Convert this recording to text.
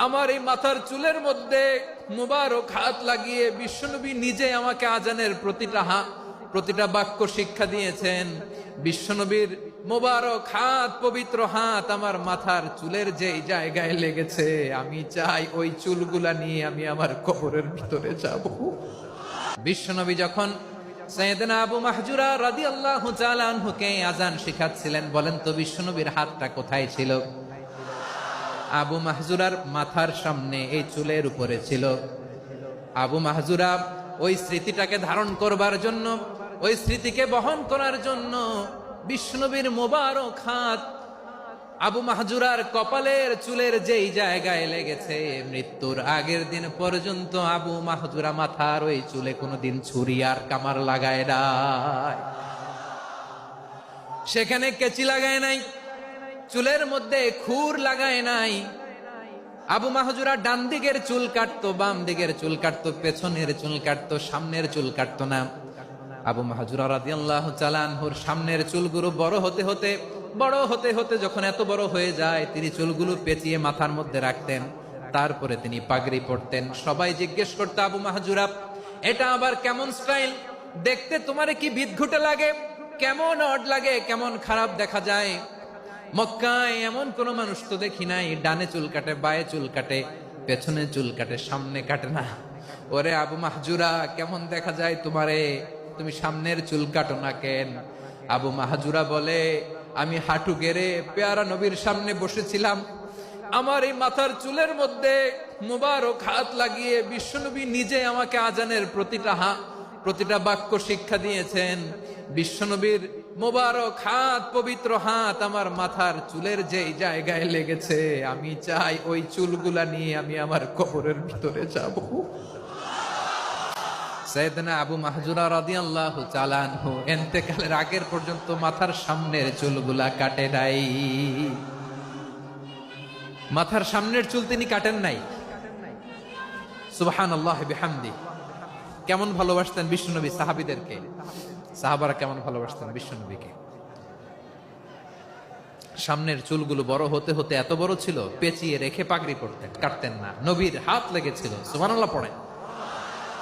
আমার এই মাথার চুলের মধ্যে মুবারক হাত লাগিয়ে বিশ্বনবী নিজে আমাকে আজানের প্রতিটা বাক্য শিক্ষা দিয়েছেন। বিশ্বনবীর মোবারক হাত, পবিত্র হাত আমার মাথার চুলের যেই জায়গায় লেগেছে, আমি চাই ওই চুলগুলা নিয়ে আমি আমার কবরের ভিতরে যাব। বিশ্বনবী যখন সাইয়েদনা আবু মাহজুরা রাদিয়াল্লাহু তাআলা আনহুকে আযান শিখাচ্ছিলেন, বলেন তো বিশ্বনবীর হাতটা কোথায় ছিল? আবু মাহজুরার মাথার সামনে, এই চুলের উপরে ছিল। আবু মাহজুরা ওই স্মৃতিটাকে ধারণ করবার জন্য, ওই স্মৃতিকে বহন করার জন্য বিশ্বনবীর মোবারক হাত আবু মাহজুরার কপালের চুলের যেই জায়গায় লেগেছে, মৃত্যুর আগের দিন পর্যন্ত আবু মাহজুরা মাথার ওই চুলে কোনোদিন ছুরি আর কামার লাগায় নাই, সেখানে কেচি লাগায় নাই, চুলের মধ্যে খুর লাগায় নাই। আবু মাহজুরা ডান দিকের চুল কাটতো, বাম দিকের চুল কাটতো, পেছনের চুল কাটতো, সামনের চুল কাটতো না। আবু মাহজুরা রাদিয়াল্লাহু তাআলা আনহুর সামনের চুলগুলো বড় হতে হতে যখন এত বড় হয়ে যায়, তিনি চুলগুলো পেঁচিয়ে মাথার মধ্যে রাখতেন, তারপরে তিনি পাগড়ি পরতেন। সবাই জিজ্ঞেস করতো, আবু মাহজুরা এটা আবার কেমন স্টাইল? দেখতে তোমারে কি বিদঘুটে লাগে, কেমন অড লাগে, কেমন খারাপ দেখা যায়। মক্কায় এমন কোন মানুষ তো দেখি নাই, ডানে চুল কাটে, বায়ে চুল কাটে, পেছনে চুল কাটে, সামনে কাটে না। ওরে আবু মাহজুরা, কেমন দেখা যায় তোমারে, তুমি সামনের চুল কাটো না কেন? আবু মাহজুরা বলে, আমি হাঁটু গেড়ে পেয়ারা নবীর সামনে বসেছিলাম, আমার এই মাথার চুলের মধ্যে মুবারক হাত লাগিয়ে বিশ্বনবী নিজে আমাকে আজানের প্রতিটা বাক্য শিক্ষা দিয়েছেন। বিশ্বনবীর মোবারক হাত, পবিত্র হাত আমার মাথার চুলের যেই জায়গায় লেগেছে, আমি চাই ওই চুলগুলা নিয়ে আমি আমার কবরের ভিতরে যাব। সাইয়েদনা আবু মাহজুরা রাদিয়াল্লাহু তাআলা আনহু ইন্তেকালের আগের পর্যন্ত মাথার সামনের চুলগুলা কাটে নাই। মাথার সামনের চুল তিনি কাটেন নাই। সুবহানাল্লাহ বিহামদি। কেমন ভালোবাসতেন বিশ্বনবী সাহাবীদেরকে, সাহাবারা কেমন ভালোবাসতেন বিশ্বনবীকে। সামনের চুলগুলো বড় হতে হতে এত বড় ছিল, পেঁচিয়ে রেখে পাগড়ি পরতেন, কাটতেন না। নবীর হাত লেগেছিল, সুবহানাল্লাহ পড়েন।